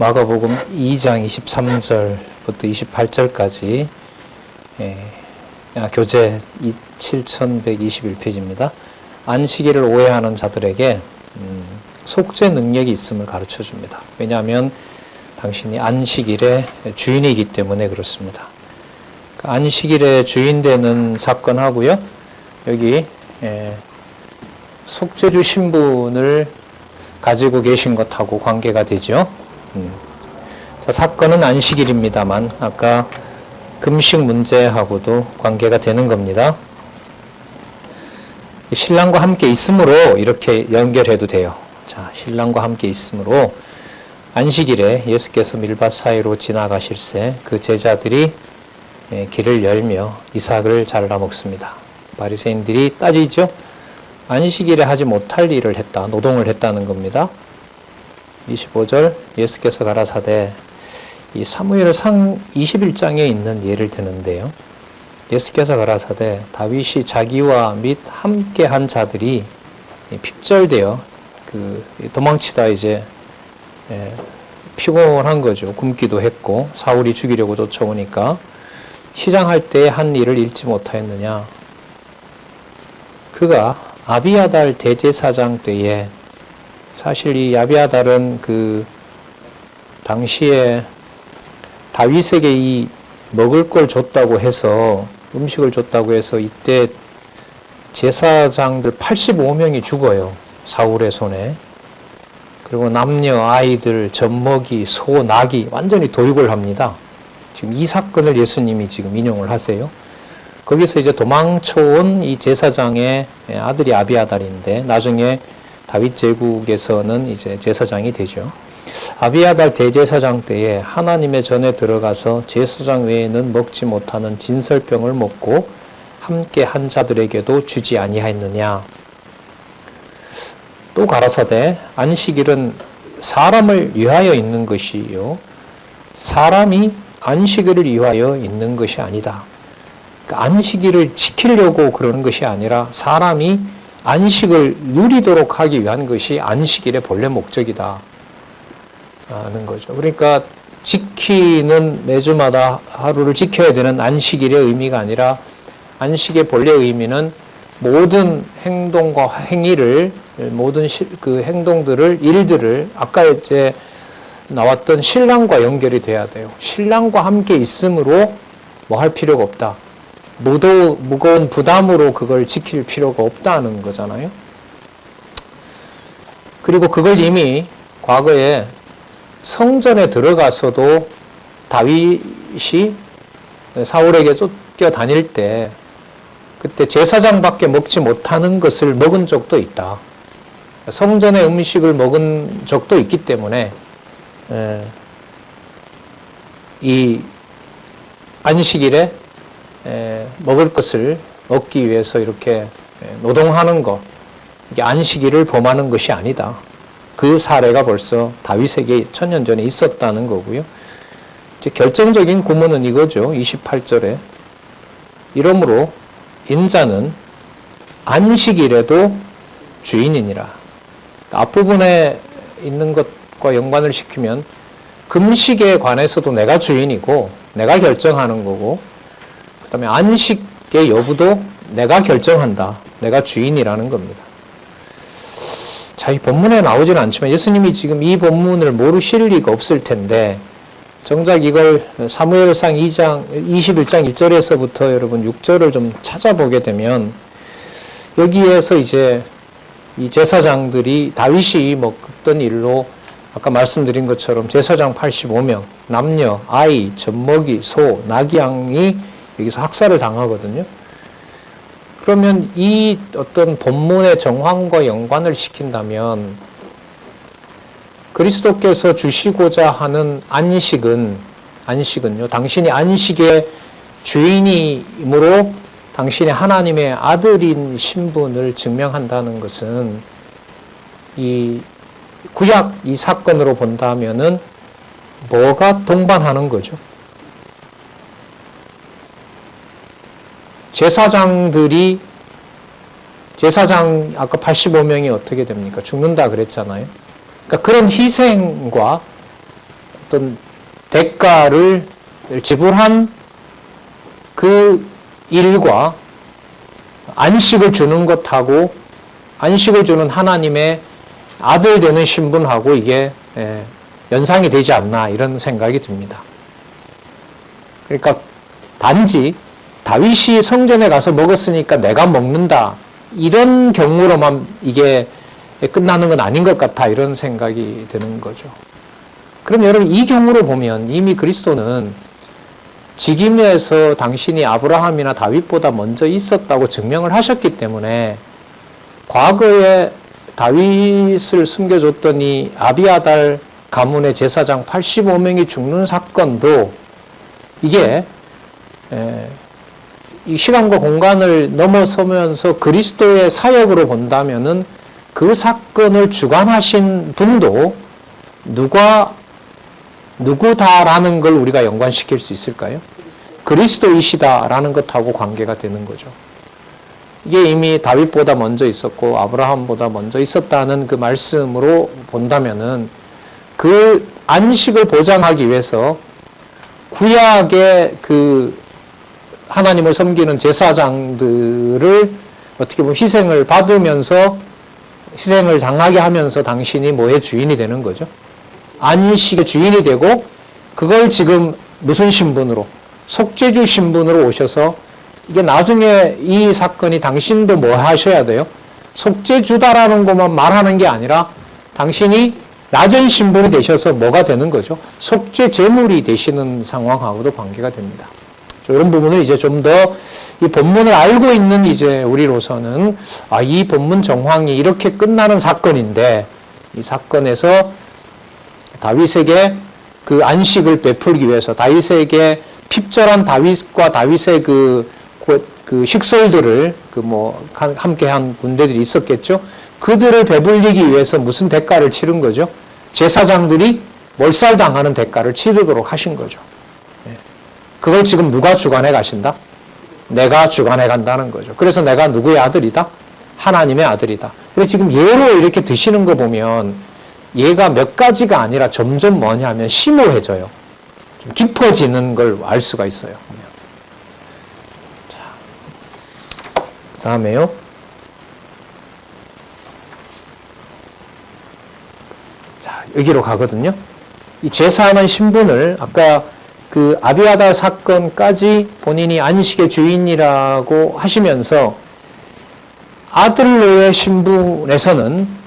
마가복음 2장 23절부터 28절까지 교재 7121페이지입니다. 안식일을 오해하는 자들에게 속죄 능력이 있음을 가르쳐 줍니다. 왜냐하면 당신이 안식일의 주인이기 때문에 그렇습니다. 안식일의 주인 되는 사건하고요, 여기 속죄주 신분을 가지고 계신 것하고 관계가 되죠. 자, 사건은 안식일입니다만 아까 금식 문제하고도 관계가 되는 겁니다. 신랑과 함께 있으므로 이렇게 연결해도 돼요. 자, 신랑과 함께 있으므로 안식일에 예수께서 밀밭 사이로 지나가실새 그 제자들이 길을 열며 이삭을 잘라 먹습니다. 바리새인들이 따지죠. 안식일에 하지 못할 일을 했다, 노동을 했다는 겁니다. 25절 예수께서 가라사대, 이 사무엘상 21장에 있는 예를 드는데요. 예수께서 가라사대 다윗이 자기와 및 함께한 자들이 핍절되어 도망치다 이제 피곤한 거죠. 굶기도 했고 사울이 죽이려고 쫓아오니까 시장할 때 한 일을 잊지 못하였느냐. 그가 아비아달 대제사장 때에, 사실 이 아비아달은 당시에 다윗에게 이 먹을 걸 줬다고 해서, 음식을 줬다고 해서 이때 제사장들 85명이 죽어요. 사울의 손에. 그리고 남녀, 아이들, 젖먹이, 소, 낙이 완전히 도륙을 합니다. 지금 이 사건을 예수님이 지금 인용을 하세요. 거기서 이제 도망쳐온 이 제사장의 아들이 아비아달인데 나중에 다윗 제국에서는 이제 제사장이 되죠. 아비아달 대제사장 때에 하나님의 전에 들어가서 제사장 외에는 먹지 못하는 진설병을 먹고 함께 한 자들에게도 주지 아니하였느냐. 또 가라사대 안식일은 사람을 위하여 있는 것이요, 사람이 안식일을 위하여 있는 것이 아니다. 안식일을 지키려고 그러는 것이 아니라 사람이 안식을 누리도록 하기 위한 것이 안식일의 본래 목적이다 하는 거죠. 그러니까 지키는, 매주마다 하루를 지켜야 되는 안식일의 의미가 아니라 안식의 본래 의미는 모든 행동과 행위를, 모든 그 행동들을, 일들을 아까 이제 나왔던 신랑과 연결이 돼야 돼요. 신랑과 함께 있으므로 뭐 할 필요가 없다. 무거운 부담으로 그걸 지킬 필요가 없다는 거잖아요. 그리고 그걸 이미 과거에 성전에 들어가서도 다윗이 사울에게 쫓겨다닐 때 그때 제사장밖에 먹지 못하는 것을 먹은 적도 있다. 성전의 음식을 먹은 적도 있기 때문에 이 안식일에 먹을 것을 얻기 위해서 이렇게 노동하는 것, 이게 안식일을 범하는 것이 아니다. 그 사례가 벌써 다윗에게 천년 전에 있었다는 거고요. 이제 결정적인 구문은 이거죠. 28절에 이러므로 인자는 안식일에도 주인이니라. 앞부분에 있는 것과 연관을 시키면 금식에 관해서도 내가 주인이고 내가 결정하는 거고, 그 다음에 안식의 여부도 내가 결정한다. 내가 주인이라는 겁니다. 자, 이 본문에 나오지는 않지만 예수님이 지금 이 본문을 모르실 리가 없을 텐데, 정작 이걸 사무엘상 2장 21장 1절에서부터 여러분 6절을 좀 찾아보게 되면 여기에서 이제 이 제사장들이 다윗이 먹던 일로 아까 말씀드린 것처럼 제사장 85명, 남녀, 아이, 젖먹이, 소, 낙이, 양이 여기서 학살을 당하거든요. 그러면 이 어떤 본문의 정황과 연관을 시킨다면 그리스도께서 주시고자 하는 안식은요, 당신이 안식의 주인이므로 당신의 하나님의 아들인 신분을 증명한다는 것은 이 구약 이 사건으로 본다면은 뭐가 동반하는 거죠? 제사장 아까 85명이 어떻게 됩니까? 죽는다 그랬잖아요. 그러니까 그런 희생과 어떤 대가를 지불한 그 일과 안식을 주는 것하고 안식을 주는 하나님의 아들 되는 신분하고 이게 연상이 되지 않나 이런 생각이 듭니다. 그러니까 단지 다윗이 성전에 가서 먹었으니까 내가 먹는다 이런 경우로만 이게 끝나는 건 아닌 것 같아 이런 생각이 드는 거죠. 그럼 여러분 이 경우로 보면 이미 그리스도는 직임에서 당신이 아브라함이나 다윗보다 먼저 있었다고 증명을 하셨기 때문에 과거에 다윗을 숨겨줬더니 아비아달 가문의 제사장 85명이 죽는 사건도 이게 이 시간과 공간을 넘어서면서 그리스도의 사역으로 본다면은 그 사건을 주관하신 분도 누구다라는 걸 우리가 연관시킬 수 있을까요? 그리스도이시다라는 것하고 관계가 되는 거죠. 이게 이미 다윗보다 먼저 있었고 아브라함보다 먼저 있었다는 그 말씀으로 본다면은 그 안식을 보장하기 위해서 구약의 그 하나님을 섬기는 제사장들을 어떻게 보면 희생을 받으면서 희생을 당하게 하면서 당신이 뭐의 주인이 되는 거죠. 안식의 주인이 되고 그걸 지금 무슨 신분으로 속죄주 신분으로 오셔서 이게 나중에 이 사건이 당신도 뭐 하셔야 돼요? 속죄주다라는 것만 말하는 게 아니라 당신이 낮은 신분이 되셔서 뭐가 되는 거죠? 속죄 제물이 되시는 상황하고도 관계가 됩니다. 이런 부분을 이제 좀 더 이 본문을 알고 있는 이제 우리로서는 이 본문 정황이 이렇게 끝나는 사건인데 이 사건에서 다윗에게 그 안식을 베풀기 위해서 다윗에게 핍절한 다윗과 다윗의 그 식솔들을 함께한 군대들이 있었겠죠. 그들을 배불리기 위해서 무슨 대가를 치른 거죠? 제사장들이 몰살당하는 대가를 치르도록 하신 거죠. 그걸 지금 누가 주관해 가신다? 내가 주관해 간다는 거죠. 그래서 내가 누구의 아들이다? 하나님의 아들이다. 그래서 지금 예로 이렇게 드시는 거 보면 얘가 몇 가지가 아니라 점점 뭐냐면 심오해져요. 좀 깊어지는 걸 알 수가 있어요. 자, 그 다음에요. 자, 여기로 가거든요. 이 제사하는 신분을 아까 그 아비아달 사건까지 본인이 안식의 주인이라고 하시면서 아들로의 신분에서는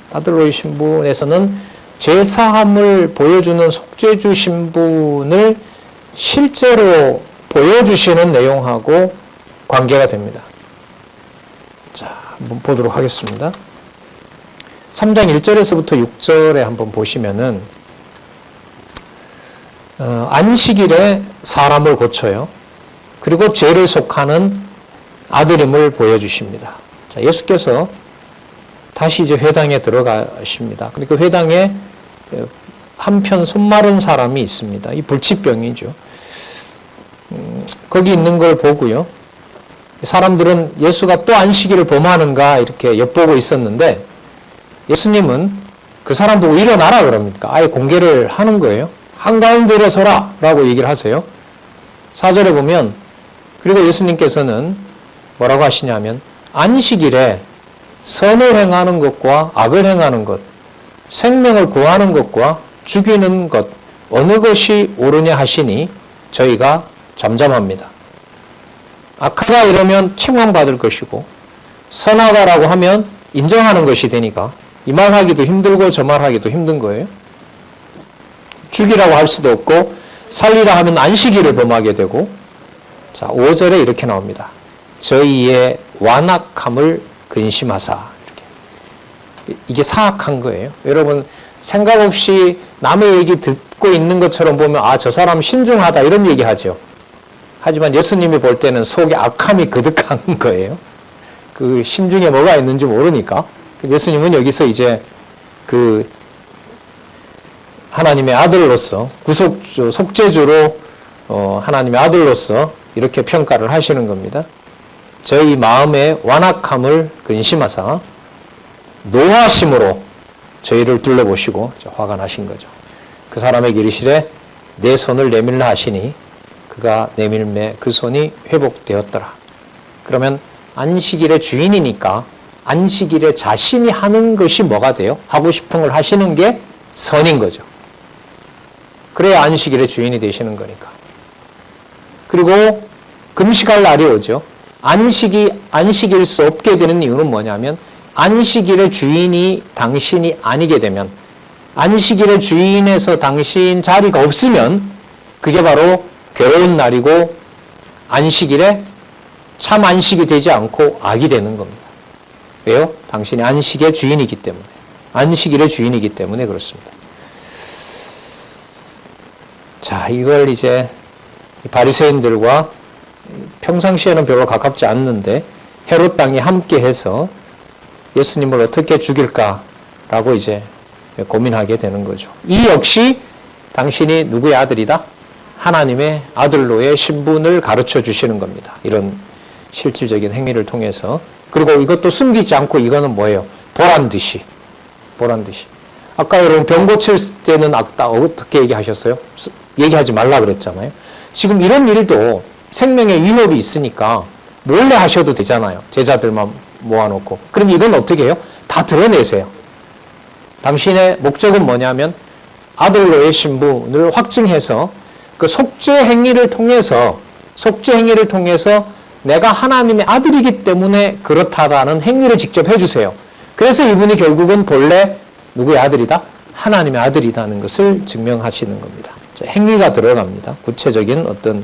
제사함을 보여주는 속죄주 신분을 실제로 보여주시는 내용하고 관계가 됩니다. 자, 한번 보도록 하겠습니다. 3장 1절에서부터 6절에 한번 보시면은 안식일에 사람을 고쳐요. 그리고 죄를 속하는 아들임을 보여주십니다. 자, 예수께서 다시 이제 회당에 들어가십니다. 그러니까 회당에 한편 손마른 사람이 있습니다. 이 불치병이죠. 거기 있는 걸 보고요. 사람들은 예수가 또 안식일을 범하는가 이렇게 엿보고 있었는데 예수님은 그 사람 보고 일어나라 그럽니까? 아예 공개를 하는 거예요. 한가운데로 서라 라고 얘기를 하세요. 4절에 보면 그리고 예수님께서는 뭐라고 하시냐면 안식일에 선을 행하는 것과 악을 행하는 것, 생명을 구하는 것과 죽이는 것 어느 것이 옳으냐 하시니 저희가 잠잠합니다. 악하다 이러면 책망받을 것이고 선하다라고 하면 인정하는 것이 되니까 이 말하기도 힘들고 저 말하기도 힘든 거예요. 죽이라고 할 수도 없고 살리라 하면 안식일을 범하게 되고 자 5절에 이렇게 나옵니다. 저희의 완악함을 근심하사 이게 사악한 거예요. 여러분 생각 없이 남의 얘기 듣고 있는 것처럼 보면 저 사람 신중하다 이런 얘기하죠. 하지만 예수님이 볼 때는 속에 악함이 그득한 거예요. 그 심중에 뭐가 있는지 모르니까 예수님은 여기서 이제 그 하나님의 아들로서 구속주, 속죄주로 하나님의 아들로서 이렇게 평가를 하시는 겁니다. 저희 마음의 완악함을 근심하사 노하심으로 저희를 둘러보시고 화가 나신 거죠. 그 사람에게 이르시되 내 손을 내밀라 하시니 그가 내밀매 그 손이 회복되었더라. 그러면 안식일의 주인이니까 안식일에 자신이 하는 것이 뭐가 돼요? 하고 싶은 걸 하시는 게 선인 거죠. 그래야 안식일의 주인이 되시는 거니까. 그리고 금식할 날이 오죠. 안식일 수 없게 되는 이유는 뭐냐면 안식일의 주인이 당신이 아니게 되면, 안식일의 주인에서 당신 자리가 없으면 그게 바로 괴로운 날이고 안식일에 참 안식이 되지 않고 악이 되는 겁니다. 왜요? 당신이 안식의 주인이기 때문에, 안식일의 주인이기 때문에 그렇습니다. 자, 이걸 이제 바리새인들과 평상시에는 별로 가깝지 않는데 헤롯 당이 함께해서 예수님을 어떻게 죽일까라고 이제 고민하게 되는 거죠. 이 역시 당신이 누구의 아들이다? 하나님의 아들로의 신분을 가르쳐 주시는 겁니다. 이런 실질적인 행위를 통해서. 그리고 이것도 숨기지 않고 이거는 뭐예요? 보란 듯이. 아까 여러분 병 고칠 때는 어떻게 얘기하셨어요? 얘기하지 말라 그랬잖아요. 지금 이런 일도 생명의 위협이 있으니까 몰래 하셔도 되잖아요. 제자들만 모아놓고. 그런데 이건 어떻게 해요? 다 드러내세요. 당신의 목적은 뭐냐면 아들로의 신분을 확증해서 그 속죄 행위를 통해서 내가 하나님의 아들이기 때문에 그렇다라는 행위를 직접 해주세요. 그래서 이분이 결국은 본래 누구의 아들이다? 하나님의 아들이라는 것을 증명하시는 겁니다. 행위가 들어갑니다. 구체적인 어떤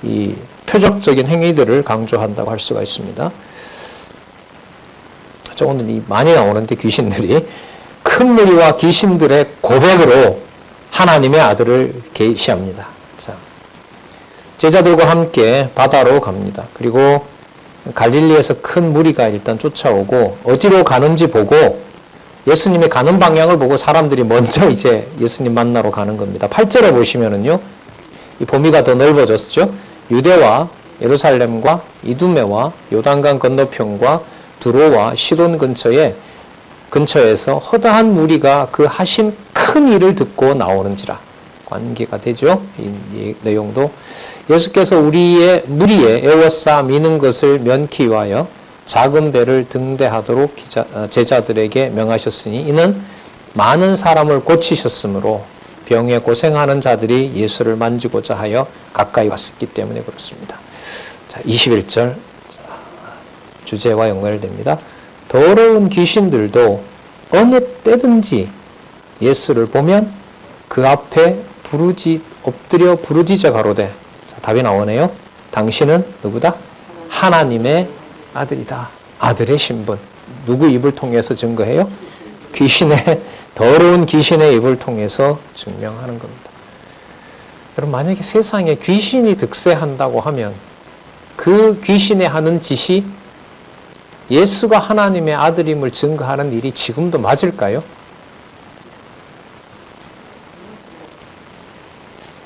이 표적적인 행위들을 강조한다고 할 수가 있습니다. 오늘 많이 나오는데 귀신들이 큰 무리와 귀신들의 고백으로 하나님의 아들을 계시합니다. 자, 제자들과 함께 바다로 갑니다. 그리고 갈릴리에서 큰 무리가 일단 쫓아오고 어디로 가는지 보고 예수님이 가는 방향을 보고 사람들이 먼저 이제 예수님 만나러 가는 겁니다. 8절에 보시면은요, 이 범위가 더 넓어졌죠. 유대와 예루살렘과 이두메와 요단강 건너편과 두로와 시돈 근처에서 허다한 무리가 그 하신 큰 일을 듣고 나오는지라. 관계가 되죠. 이 내용도 예수께서 무리에 에워싸 미는 것을 면키 위하여 작은 배를 등대하도록 제자들에게 명하셨으니 이는 많은 사람을 고치셨으므로 병에 고생하는 자들이 예수를 만지고자 하여 가까이 왔기 때문에 그렇습니다. 자, 21절 주제와 연결됩니다. 더러운 귀신들도 어느 때든지 예수를 보면 그 앞에 엎드려 부르짖어 가로되. 자, 답이 나오네요. 당신은 누구다? 하나님의 아들이다. 아들의 신분. 누구 입을 통해서 증거해요? 더러운 귀신의 입을 통해서 증명하는 겁니다. 여러분, 만약에 세상에 귀신이 득세한다고 하면 그 귀신이 하는 짓이 예수가 하나님의 아들임을 증거하는 일이 지금도 맞을까요?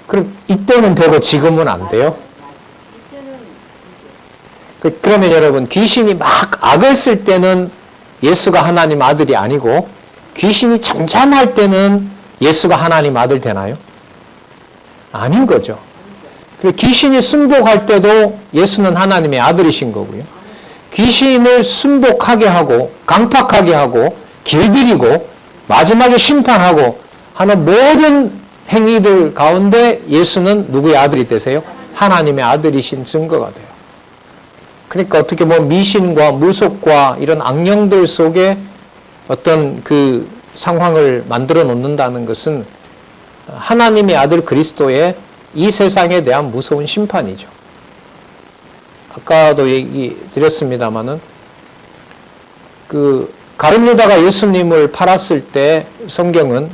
그럼 이때는 되고 지금은 안 돼요? 그러면 여러분, 귀신이 막 악을 쓸 때는 예수가 하나님 아들이 아니고 귀신이 잠잠할 때는 예수가 하나님 아들 되나요? 아닌 거죠. 귀신이 순복할 때도 예수는 하나님의 아들이신 거고요. 귀신을 순복하게 하고 강팍하게 하고 길들이고 마지막에 심판하고 하는 모든 행위들 가운데 예수는 누구의 아들이 되세요? 하나님의 아들이신 증거가 돼요. 그러니까 어떻게 보면 미신과 무속과 이런 악령들 속에 어떤 그 상황을 만들어 놓는다는 것은 하나님의 아들 그리스도의 이 세상에 대한 무서운 심판이죠. 아까도 얘기 드렸습니다마는 그 가룟 유다가 예수님을 팔았을 때 성경은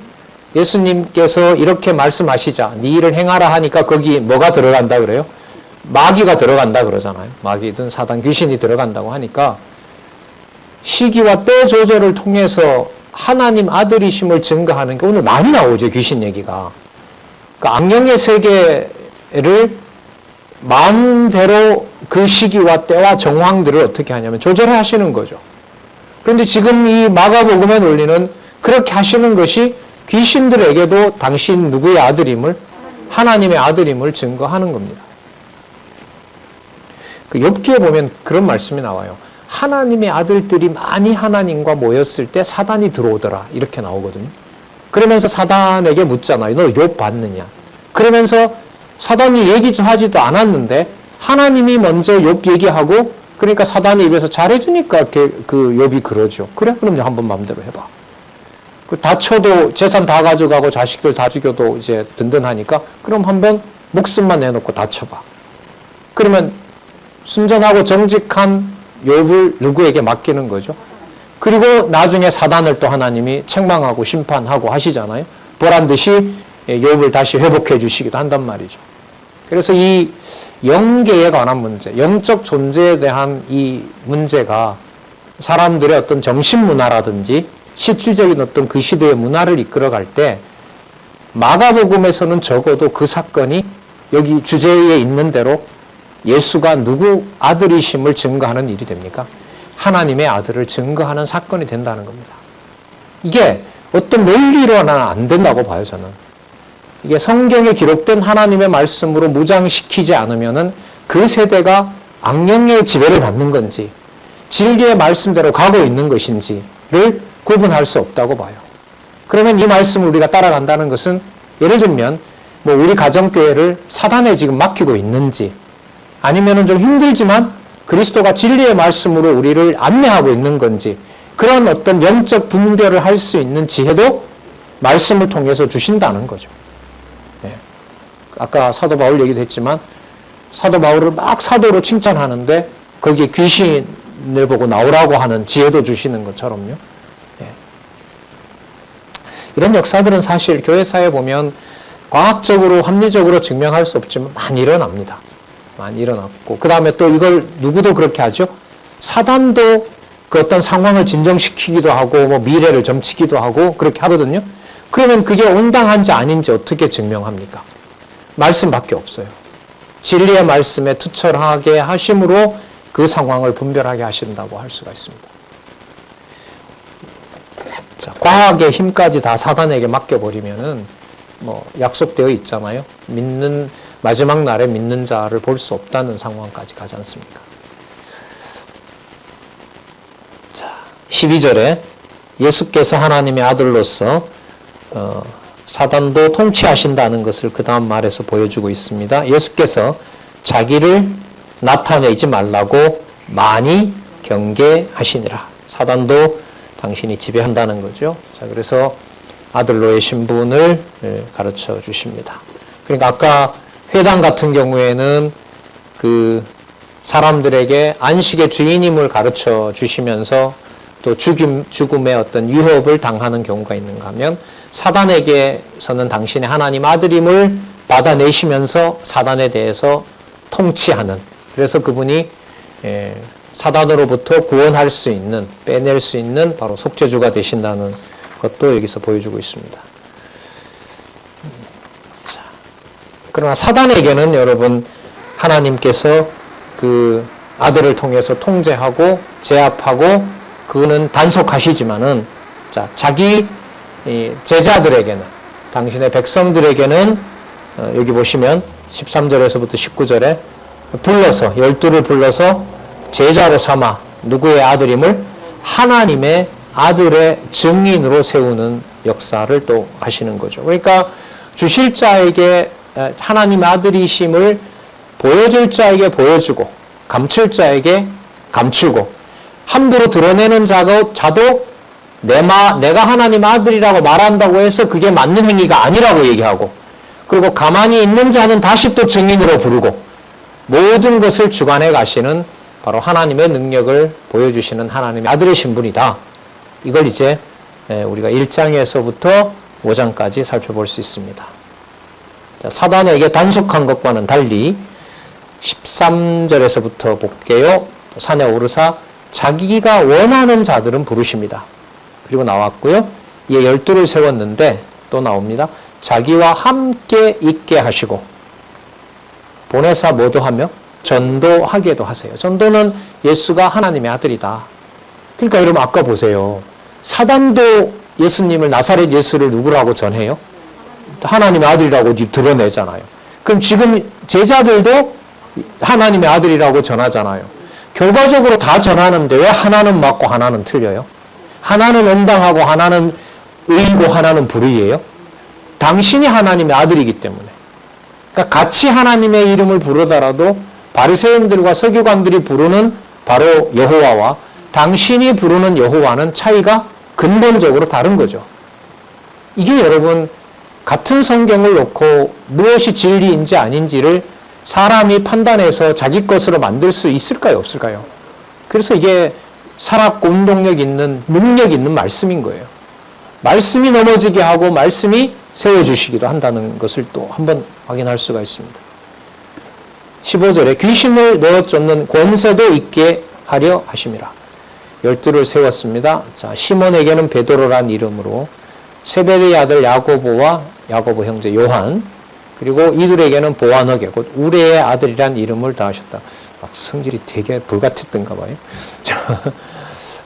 예수님께서 이렇게 말씀하시자 네 일을 행하라 하니까 거기 뭐가 들어간다 그래요? 마귀가 들어간다 그러잖아요. 마귀든 사단 귀신이 들어간다고 하니까 시기와 때 조절을 통해서 하나님 아들이심을 증거하는 게 오늘 많이 나오죠. 귀신 얘기가. 그러니까 악령의 세계를 마음대로 그 시기와 때와 정황들을 어떻게 하냐면 조절하시는 거죠. 그런데 지금 이 마가복음의 논리는 그렇게 하시는 것이 귀신들에게도 당신 누구의 아들임을 하나님의 아들임을 증거하는 겁니다. 그 욥기에 보면 그런 말씀이 나와요. 하나님의 아들들이 많이 하나님과 모였을 때 사단이 들어오더라. 이렇게 나오거든요. 그러면서 사단에게 묻잖아요. 너 욥 봤느냐? 그러면서 사단이 얘기하지도 않았는데 하나님이 먼저 욥 얘기하고 그러니까 사단의 입에서 잘해주니까 그 욥이 그러죠. 그래? 그럼 한번 마음대로 해봐. 다쳐도 재산 다 가져가고 자식들 다 죽여도 이제 든든하니까 그럼 한번 목숨만 내놓고 다쳐봐. 그러면 순전하고 정직한 욥을 누구에게 맡기는 거죠? 그리고 나중에 사단을 또 하나님이 책망하고 심판하고 하시잖아요. 보란 듯이 욥을 다시 회복해 주시기도 한단 말이죠. 그래서 이 영계에 관한 문제, 영적 존재에 대한 이 문제가 사람들의 어떤 정신문화라든지 실질적인 어떤 그 시대의 문화를 이끌어갈 때 마가복음에서는 적어도 그 사건이 여기 주제에 있는 대로 예수가 누구 아들이심을 증거하는 일이 됩니까? 하나님의 아들을 증거하는 사건이 된다는 겁니다. 이게 어떤 논리로는 안 된다고 봐요, 저는. 이게 성경에 기록된 하나님의 말씀으로 무장시키지 않으면은 그 세대가 악령의 지배를 받는 건지 진리의 말씀대로 가고 있는 것인지를 구분할 수 없다고 봐요. 그러면 이 말씀을 우리가 따라간다는 것은 예를 들면 뭐 우리 가정교회를 사단에 지금 맡기고 있는지 아니면은 좀 힘들지만 그리스도가 진리의 말씀으로 우리를 안내하고 있는 건지 그런 어떤 영적 분별을 할 수 있는 지혜도 말씀을 통해서 주신다는 거죠. 네. 아까 사도 바울 얘기도 했지만 사도 바울을 막 사도로 칭찬하는데 거기에 귀신을 보고 나오라고 하는 지혜도 주시는 것처럼요. 네. 이런 역사들은 사실 교회사에 보면 과학적으로 합리적으로 증명할 수 없지만 많이 일어납니다. 많이 일어났고 그 다음에 또 이걸 누구도 그렇게 하죠. 사단도 그 어떤 상황을 진정시키기도 하고 뭐 미래를 점치기도 하고 그렇게 하거든요. 그러면 그게 온당한지 아닌지 어떻게 증명합니까? 말씀밖에 없어요. 진리의 말씀에 투철하게 하심으로 그 상황을 분별하게 하신다고 할 수가 있습니다. 자, 과학의 힘까지 다 사단에게 맡겨버리면은 뭐 약속되어 있잖아요. 마지막 날에 믿는 자를 볼 수 없다는 상황까지 가지 않습니까? 자, 12절에 예수께서 하나님의 아들로서 사단도 통치하신다는 것을 그 다음 말에서 보여주고 있습니다. 예수께서 자기를 나타내지 말라고 많이 경계하시니라. 사단도 당신이 지배한다는 거죠. 자, 그래서 아들로의 신분을 가르쳐 주십니다. 그러니까 아까 회당 같은 경우에는 그 사람들에게 안식의 주인임을 가르쳐 주시면서 또 죽음의 어떤 위협을 당하는 경우가 있는가 하면 사단에게서는 당신의 하나님 아들임을 받아내시면서 사단에 대해서 통치하는 그래서 그분이 사단으로부터 구원할 수 있는 빼낼 수 있는 바로 속죄주가 되신다는 것도 여기서 보여주고 있습니다. 그러나 사단에게는 여러분 하나님께서 그 아들을 통해서 통제하고 제압하고 그는 단속하시지만은 자, 자기 제자들에게는 당신의 백성들에게는 여기 보시면 13절에서부터 19절에 불러서 12를 불러서 제자로 삼아 누구의 아들임을 하나님의 아들의 증인으로 세우는 역사를 또 하시는 거죠. 그러니까 주실 자에게 하나님의 아들이심을 보여줄 자에게 보여주고 감출 자에게 감추고 함부로 드러내는 자도 내가 하나님 아들이라고 말한다고 해서 그게 맞는 행위가 아니라고 얘기하고 그리고 가만히 있는 자는 다시 또 증인으로 부르고 모든 것을 주관해 가시는 바로 하나님의 능력을 보여주시는 하나님의 아들의 신분이다. 이걸 이제 우리가 1장에서부터 5장까지 살펴볼 수 있습니다. 사단에게 단속한 것과는 달리 13절에서부터 볼게요. 산에 오르사 자기가 원하는 자들은 부르십니다. 그리고 나왔고요. 이에 12를 세웠는데 또 나옵니다. 자기와 함께 있게 하시고 보내사 뭐도 하며 전도하게도 하세요. 전도는 예수가 하나님의 아들이다. 그러니까 여러분 아까 보세요. 사단도 예수님을 나사렛 예수를 누구라고 전해요? 하나님의 아들이라고 드러내잖아요. 그럼 지금 제자들도 하나님의 아들이라고 전하잖아요. 결과적으로 다 전하는데 왜 하나는 맞고 하나는 틀려요? 하나는 온당하고 하나는 의이고 하나는 불의예요? 당신이 하나님의 아들이기 때문에. 그러니까 같이 하나님의 이름을 부르더라도 바리새인들과 서기관들이 부르는 바로 여호와와 당신이 부르는 여호와는 차이가 근본적으로 다른 거죠. 이게 여러분 같은 성경을 놓고 무엇이 진리인지 아닌지를 사람이 판단해서 자기 것으로 만들 수 있을까요? 없을까요? 그래서 이게 살았고 운동력 있는, 능력 있는 말씀인 거예요. 말씀이 넘어지게 하고 말씀이 세워주시기도 한다는 것을 또 한번 확인할 수가 있습니다. 15절에 귀신을 내어 쫓는 권세도 있게 하려 하심이라. 12를 세웠습니다. 자, 시몬에게는 베드로란 이름으로 세베대의 아들 야고보와 야고보 형제 요한, 그리고 이들에게는 보아너게 곧 우레의 아들이란 이름을 다하셨다. 막 성질이 되게 불같았던가 봐요.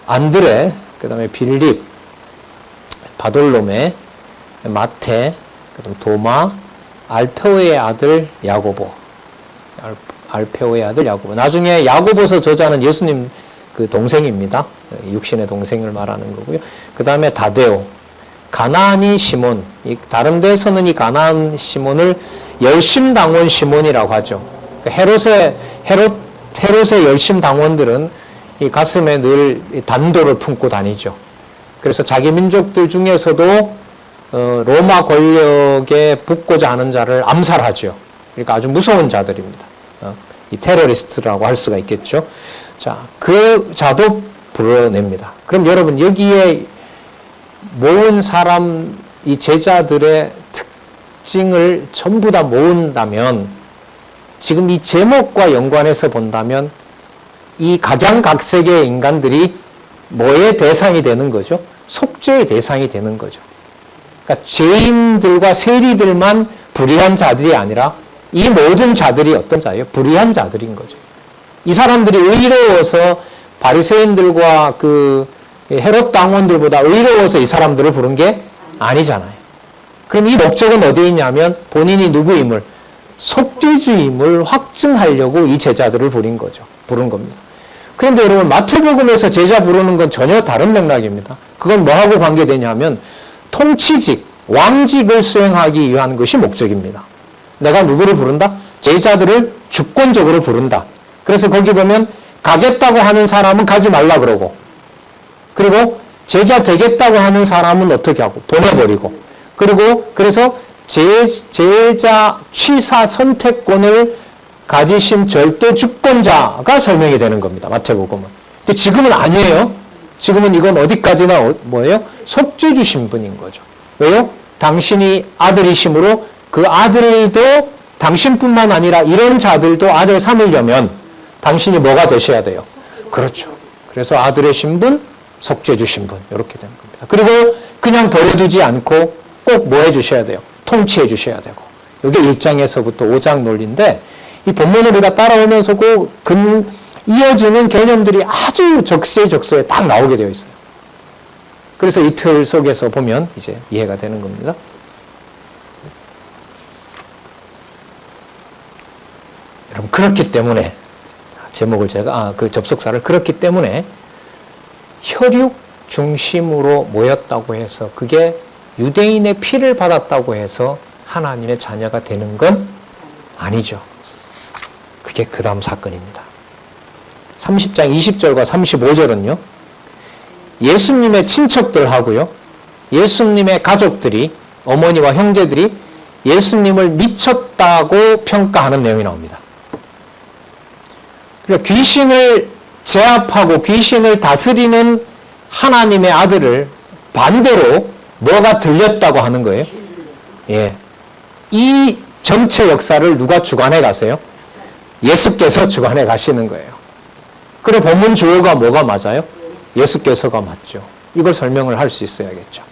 안드레, 그 다음에 빌립, 바돌로메, 마테, 그다음 도마, 알페오의 아들 야고보. 알페오의 아들 야고보. 나중에 야고보서 저자는 예수님 그 동생입니다. 육신의 동생을 말하는 거고요. 그 다음에 다데오, 가나안이 시몬. 다른 데서는 이 가나안 시몬을 열심당원 시몬이라고 하죠. 헤롯의 열심당원들은 이 가슴에 늘 단도를 품고 다니죠. 그래서 자기 민족들 중에서도 로마 권력에 붙고자 하는 자를 암살하죠. 그러니까 아주 무서운 자들입니다. 이 테러리스트라고 할 수가 있겠죠. 자, 그 자도 불러냅니다. 그럼 여러분 여기에 모은 사람, 이 제자들의 특징을 전부 다 모은다면 지금 이 제목과 연관해서 본다면 이 각양각색의 인간들이 뭐의 대상이 되는 거죠? 속죄의 대상이 되는 거죠. 그러니까 죄인들과 세리들만 불의한 자들이 아니라 이 모든 자들이 어떤 자예요? 불의한 자들인 거죠. 이 사람들이 의로워서 바리새인들과 그 헤롯 당원들보다 의로워서 이 사람들을 부른 게 아니잖아요. 그럼 이 목적은 어디에 있냐면 본인이 누구임을, 속죄주임을 확증하려고 이 제자들을 부른 겁니다. 그런데 여러분 마태복음에서 제자 부르는 건 전혀 다른 맥락입니다. 그건 뭐하고 관계되냐면 통치직, 왕직을 수행하기 위한 것이 목적입니다. 내가 누구를 부른다? 제자들을 주권적으로 부른다. 그래서 거기 보면 가겠다고 하는 사람은 가지 말라 그러고, 그리고 제자 되겠다고 하는 사람은 어떻게 하고? 보내버리고, 그리고 그래서 제자 취사 선택권을 가지신 절대 주권자가 설명이 되는 겁니다. 마태복음은. 근데 지금은 아니에요. 지금은 이건 어디까지나 뭐예요? 속죄주 신분인 거죠. 왜요? 당신이 아들이심으로 그 아들도 당신뿐만 아니라 이런 자들도 아들 삼으려면 당신이 뭐가 되셔야 돼요? 그렇죠. 그래서 아들의 신분, 속죄주 신분 이렇게 되는 겁니다. 그리고 그냥 버려두지 않고 꼭 뭐 해주셔야 돼요? 통치해 주셔야 되고. 이게 1장에서부터 5장 논리인데 이 본문을 우리가 따라오면서 이어지는 개념들이 아주 적세적소에 딱 나오게 되어 있어요. 그래서 이 틀 속에서 보면 이제 이해가 되는 겁니다. 여러분, 그렇기 때문에, 제목을 제가, 그 접속사를 그렇기 때문에 혈육 중심으로 모였다고 해서 그게 유대인의 피를 받았다고 해서 하나님의 자녀가 되는 건 아니죠. 그게 그 다음 사건입니다. 30장 20절과 35절은요, 예수님의 친척들하고요, 예수님의 가족들이, 어머니와 형제들이 예수님을 미쳤다고 평가하는 내용이 나옵니다. 그러니까 귀신을 제압하고 귀신을 다스리는 하나님의 아들을 반대로 뭐가 들렸다고 하는 거예요? 예. 이 전체 역사를 누가 주관해 가세요? 예수께서 주관해 가시는 거예요. 그래, 본문 주어가 뭐가 맞아요? 예수께서가 맞죠. 이걸 설명을 할 수 있어야겠죠.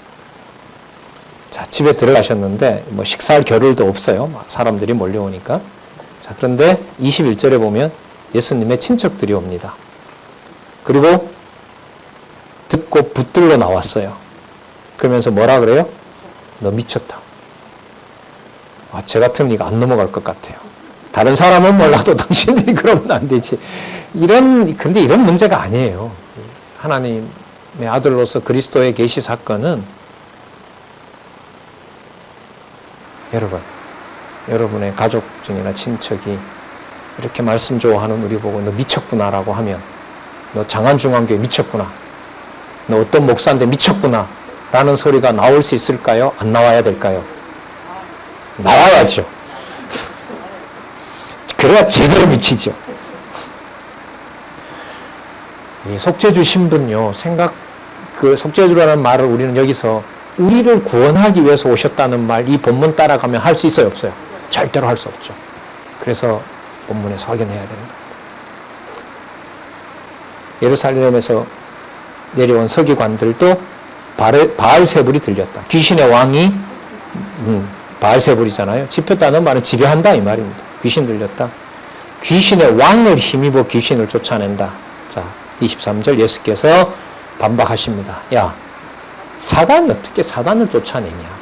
자, 집에 들어가셨는데 뭐 식사할 겨를도 없어요. 사람들이 몰려오니까. 자, 그런데 21절에 보면 예수님의 친척들이 옵니다. 그리고 듣고 붙들러 나왔어요. 그러면서 뭐라 그래요? 너 미쳤다. 저 같으면 이거 안 넘어갈 것 같아요. 다른 사람은 몰라도 당신들이 그러면 안 되지. 그런데 이런 문제가 아니에요. 하나님의 아들로서 그리스도의 계시 사건은 여러분의 가족 중이나 친척이 이렇게 말씀 좋아하는 우리 보고 너 미쳤구나라고 하면 너 장안중앙교회 미쳤구나. 너 어떤 목사인데 미쳤구나. 라는 소리가 나올 수 있을까요? 안 나와야 될까요? 나와야죠. 그래야 제대로 미치죠. 이 속죄주 신분요, 속죄주라는 말을 우리는 여기서 우리를 구원하기 위해서 오셨다는 말, 이 본문 따라가면 할 수 있어요, 없어요? 절대로 할 수 없죠. 그래서 본문에서 확인해야 되는 겁니다. 예루살렘에서 내려온 서기관들도 바알세불이 들렸다. 귀신의 왕이 바알세불이잖아요. 집혔다는 말은 지배한다 이 말입니다. 귀신 들렸다. 귀신의 왕을 힘입어 귀신을 쫓아낸다. 자, 23절 예수께서 반박하십니다. 야, 사단이 어떻게 사단을 쫓아내냐?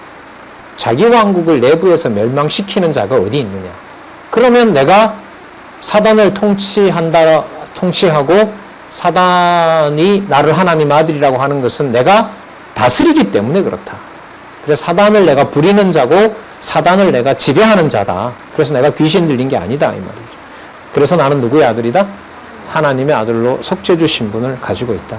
자기 왕국을 내부에서 멸망시키는 자가 어디 있느냐? 그러면 내가 사단을 통치하고 사단이 나를 하나님 아들이라고 하는 것은 내가 다스리기 때문에 그렇다. 그래서 사단을 내가 부리는 자고 사단을 내가 지배하는 자다. 그래서 내가 귀신 들린 게 아니다 이 말이죠. 그래서 나는 누구의 아들이다? 하나님의 아들로 속죄주 신분을 가지고 있다.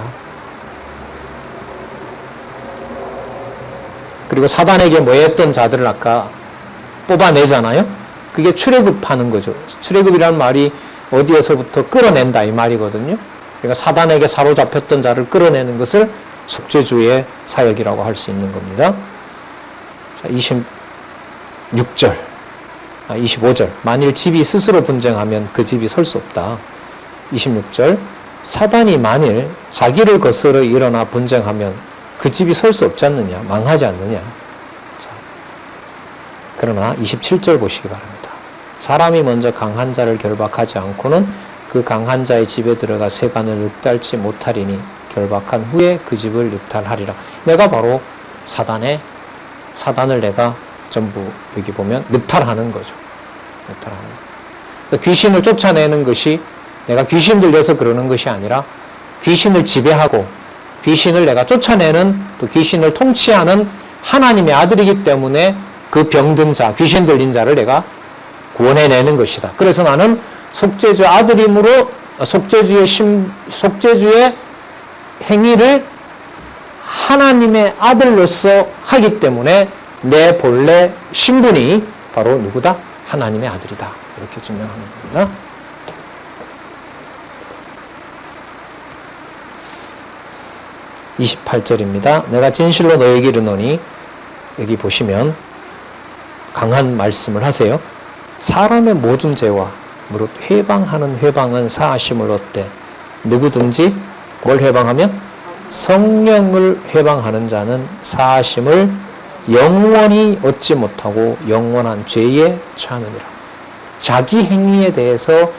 그리고 사단에게 모였던 자들을 아까 뽑아내잖아요. 그게 출애굽하는 거죠. 출애굽이라는 말이 어디에서부터 끌어낸다 이 말이거든요. 그러니까 사단에게 사로잡혔던 자를 끌어내는 것을 속죄주의 사역이라고 할 수 있는 겁니다. 자, 25절. 만일 집이 스스로 분쟁하면 그 집이 설 수 없다. 26절. 사단이 만일 자기를 거스러 일어나 분쟁하면 그 집이 설 수 없지 않느냐? 망하지 않느냐? 자, 그러나 27절 보시기 바랍니다. 사람이 먼저 강한 자를 결박하지 않고는 그 강한 자의 집에 들어가 세간을 늑달지 못하리니 결박한 후에 그 집을 늑탈하리라. 내가 바로 사단을 내가 전부 여기 보면 늑탈하는 거죠. 늑탈하는 거. 그러니까 귀신을 쫓아내는 것이 내가 귀신 들려서 그러는 것이 아니라 귀신을 지배하고 귀신을 내가 쫓아내는 또 귀신을 통치하는 하나님의 아들이기 때문에 그 병든 자, 귀신 들린 자를 내가 구원해내는 것이다. 그래서 나는 속죄주 아들임으로 속죄주의 행위를 하나님의 아들로서 하기 때문에 내 본래 신분이 바로 누구다? 하나님의 아들이다. 이렇게 증명하는 겁니다. (28절입니다) 내가 진실로 너에게 이르노니, 여기 보시면 강한 말씀을 하세요. 사람의 모든 죄와 무릇 회방하는 회방은 사하심을 얻되 누구든지 뭘 회방하면? 성령을 회방하는 자는 사하심을 영원히 얻지 못하고 영원한 죄에 처하느니라. 자기 행위에 대해서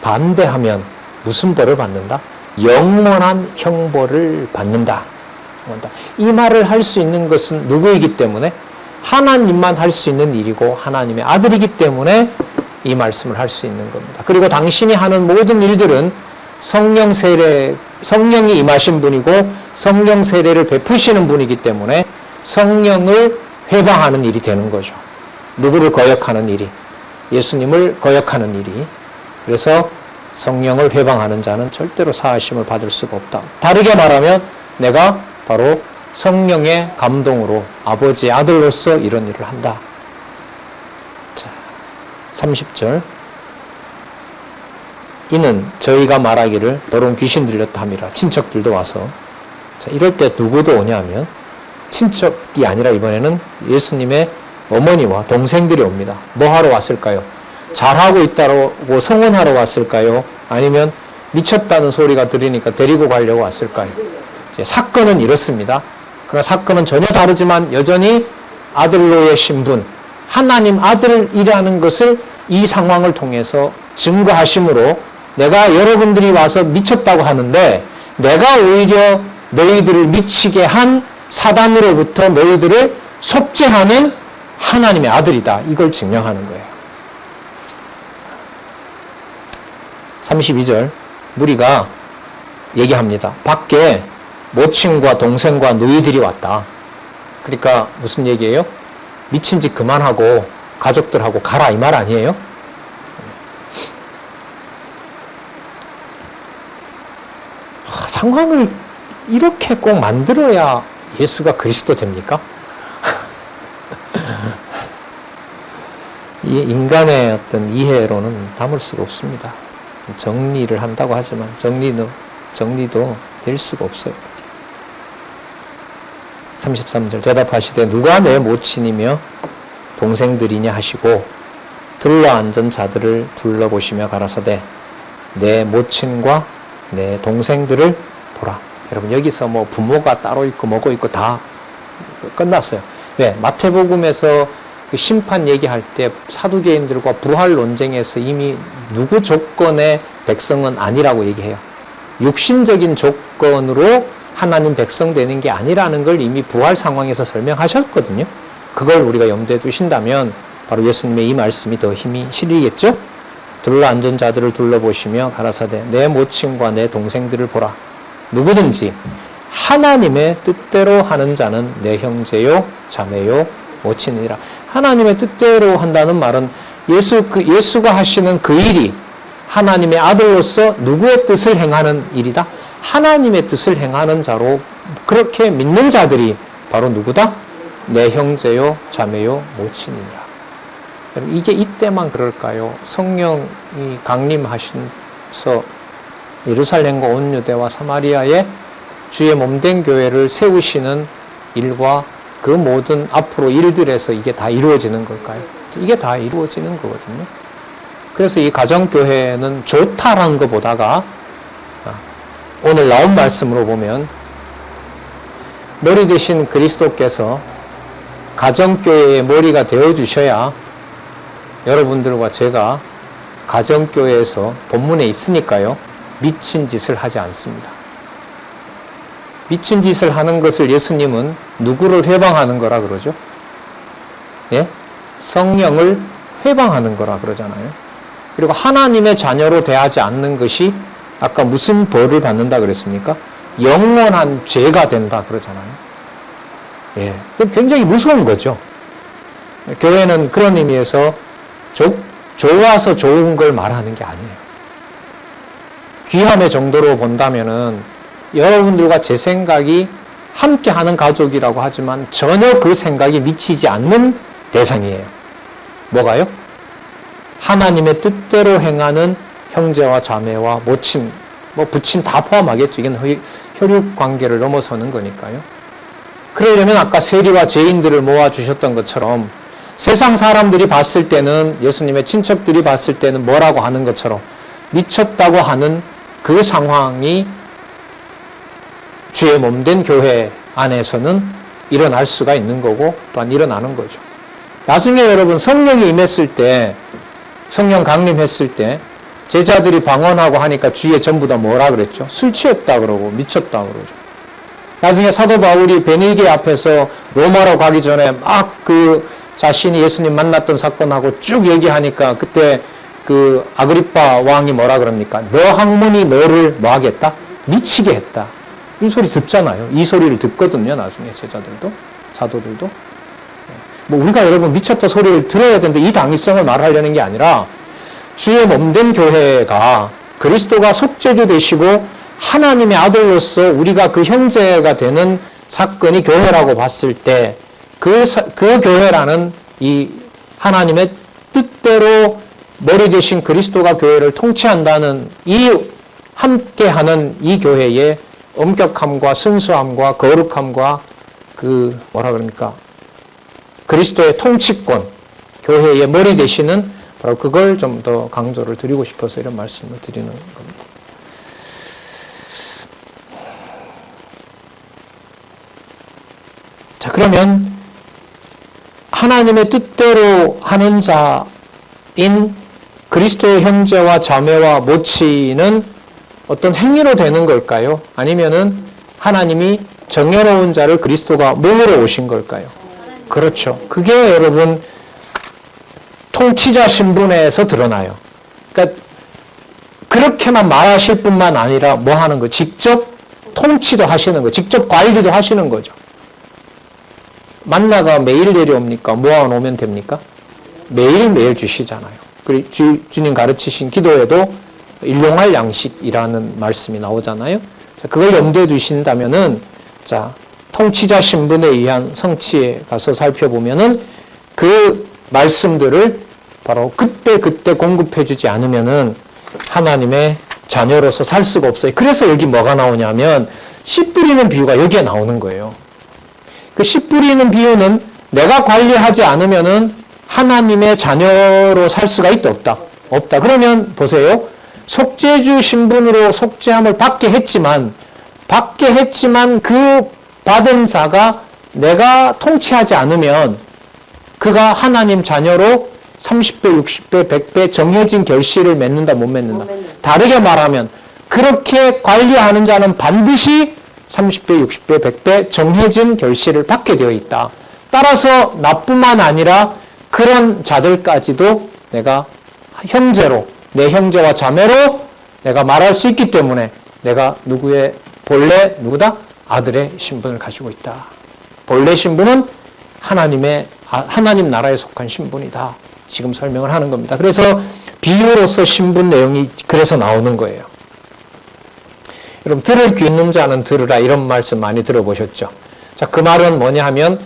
반대하면 무슨 벌을 받는다? 영원한 형벌을 받는다. 이 말을 할 수 있는 것은 누구이기 때문에? 하나님만 할 수 있는 일이고 하나님의 아들이기 때문에 이 말씀을 할 수 있는 겁니다. 그리고 당신이 하는 모든 일들은 성령이 임하신 분이고 성령 세례를 베푸시는 분이기 때문에 성령을 회방하는 일이 되는 거죠. 누구를 거역하는 일이? 예수님을 거역하는 일이. 그래서 성령을 회방하는 자는 절대로 사하심을 받을 수가 없다. 다르게 말하면 내가 바로 성령의 감동으로 아버지의 아들로서 이런 일을 한다. 자, 30절. 이는 저희가 말하기를 너는 귀신 들렸다 함이라. 친척들도 와서. 자, 이럴 때 누구도 오냐면 친척이 아니라 이번에는 예수님의 어머니와 동생들이 옵니다. 뭐 하러 왔을까요? 잘하고 있다고 성원하러 왔을까요? 아니면 미쳤다는 소리가 들리니까 데리고 가려고 왔을까요? 사건은 이렇습니다. 그러나 사건은 전혀 다르지만 여전히 아들로의 신분, 하나님 아들이라는 것을 이 상황을 통해서 증거하심으로 내가 여러분들이 와서 미쳤다고 하는데 내가 오히려 너희들을 미치게 한 사단으로부터 너희들을 속죄하는 하나님의 아들이다. 이걸 증명하는 거예요. 32절 무리가 얘기합니다. 밖에 모친과 동생과 누이들이 왔다. 그러니까 무슨 얘기예요? 미친 짓 그만하고 가족들하고 가라 이 말 아니에요? 상황을 이렇게 꼭 만들어야 예수가 그리스도 됩니까? 이 인간의 어떤 이해로는 담을 수가 없습니다. 정리를 한다고 하지만 정리도 될 수가 없어요. 33절 대답하시되 누가 내 모친이며 동생들이냐 하시고 둘러앉은 자들을 둘러보시며 가라사대 내 모친과 내 동생들을 보라. 여러분 여기서 뭐 부모가 따로 있고 뭐고 있고 다 끝났어요. 왜? 마태복음에서 그 심판 얘기할 때 사두개인들과 부활 논쟁에서 이미 누구 조건의 백성은 아니라고 얘기해요. 육신적인 조건으로 하나님 백성 되는 게 아니라는 걸 이미 부활 상황에서 설명하셨거든요. 그걸 우리가 염두에 두신다면 바로 예수님의 이 말씀이 더 힘이 실리겠죠? 둘러앉은 자들을 둘러보시며 가라사대 내 모친과 내 동생들을 보라. 누구든지 하나님의 뜻대로 하는 자는 내 형제요 자매요 모친이라. 하나님의 뜻대로 한다는 말은 예수가 하시는 그 일이 하나님의 아들로서 누구의 뜻을 행하는 일이다? 하나님의 뜻을 행하는 자로 그렇게 믿는 자들이 바로 누구다? 내 형제요 자매요 모친이라. 여러분 이게 이때만 그럴까요? 성령이 강림하셔서 예루살렘과 온 유대와 사마리아에 주의 몸된 교회를 세우시는 일과 그 모든 앞으로 일들에서 이게 다 이루어지는 걸까요? 이게 다 이루어지는 거거든요. 그래서 이 가정교회는 좋다라는 것보다가 오늘 나온 말씀으로 보면 머리 되신 그리스도께서 가정교회의 머리가 되어주셔야 여러분들과 제가 가정교회에서 본문에 있으니까요. 미친 짓을 하지 않습니다. 미친 짓을 하는 것을 예수님은 누구를 회방하는 거라 그러죠? 예? 성령을 회방하는 거라 그러잖아요. 그리고 하나님의 자녀로 대하지 않는 것이 아까 무슨 벌을 받는다 그랬습니까? 영원한 죄가 된다 그러잖아요. 예. 굉장히 무서운 거죠. 교회는 그런 의미에서 좋아서 좋은 걸 말하는 게 아니에요. 귀함의 정도로 본다면은 여러분들과 제 생각이 함께 하는 가족이라고 하지만 전혀 그 생각이 미치지 않는 대상이에요. 뭐가요? 하나님의 뜻대로 행하는 형제와 자매와 모친, 부친 다 포함하겠죠. 이건 혈육 관계를 넘어서는 거니까요. 그러려면 아까 세리와 죄인들을 모아주셨던 것처럼 세상 사람들이 봤을 때는 예수님의 친척들이 봤을 때는 뭐라고 하는 것처럼 미쳤다고 하는 그 상황이 주의 몸된 교회 안에서는 일어날 수가 있는 거고 또한 일어나는 거죠. 나중에 여러분 성령이 임했을 때 성령 강림했을 때 제자들이 방언하고 하니까 주위에 전부 다 뭐라 그랬죠? 술 취했다 그러고 미쳤다 그러죠. 나중에 사도 바울이 베니게 앞에서 로마로 가기 전에 막 자신이 예수님 만났던 사건하고 쭉 얘기하니까 그때 그 아그리파 왕이 뭐라 그럽니까? 너 학문이 너를 뭐 하겠다? 미치게 했다. 이 소리 듣잖아요. 이 소리를 듣거든요. 나중에 제자들도 사도들도. 우리가 여러분 미쳤다 소리를 들어야 되는데 이 당위성을 말하려는 게 아니라 주의 몸된 교회가 그리스도가 속죄주 되시고 하나님의 아들로서 우리가 그 형제가 되는 사건이 교회라고 봤을 때 그 교회라는 이 하나님의 뜻대로 머리 되신 그리스도가 교회를 통치한다는 이 함께하는 이 교회의 엄격함과 순수함과 거룩함과 그리스도의 통치권, 교회의 머리 되시는 바로 그걸 좀 더 강조를 드리고 싶어서 이런 말씀을 드리는 겁니다. 자, 그러면 하나님의 뜻대로 하는 자인 그리스도의 형제와 자매와 모친은 어떤 행위로 되는 걸까요? 아니면은 하나님이 정해놓은 자를 그리스도가 몸으로 오신 걸까요? 그렇죠. 그게 여러분 통치자 신분에서 드러나요. 그러니까 그렇게만 말하실 뿐만 아니라 뭐 하는 거? 직접 통치도 하시는 거, 직접 관리도 하시는 거죠. 만나가 매일 내려옵니까? 모아놓으면 됩니까? 매일매일 주시잖아요. 그리고 주님 가르치신 기도에도 일용할 양식이라는 말씀이 나오잖아요. 자, 그걸 염두에 두신다면은, 자, 통치자 신분에 의한 성취에 가서 살펴보면은 그 말씀들을 바로 그때 공급해 주지 않으면은 하나님의 자녀로서 살 수가 없어요. 그래서 여기 뭐가 나오냐면 씨 뿌리는 비유가 여기에 나오는 거예요. 그 씨 뿌리는 비유는 내가 관리하지 않으면은 하나님의 자녀로 살 수가 있다, 없다? 없다. 그러면 보세요. 속죄주 신분으로 속죄함을 받게 했지만 그 받은 자가 내가 통치하지 않으면 그가 하나님 자녀로 30배, 60배, 100배 정해진 결실을 맺는다, 못 맺는다? 다르게 말하면 그렇게 관리하는 자는 반드시 30배, 60배, 100배 정해진 결실을 받게 되어 있다. 따라서 나뿐만 아니라 그런 자들까지도 내가 형제로, 내 형제와 자매로 내가 말할 수 있기 때문에 내가 누구의 본래 누구다? 아들의 신분을 가지고 있다. 본래 신분은 하나님 나라에 속한 신분이다. 지금 설명을 하는 겁니다. 그래서 비유로서 신분 내용이 그래서 나오는 거예요. 여러분, 들을 귀 있는 자는 들으라, 이런 말씀 많이 들어보셨죠? 자, 그 말은 뭐냐 하면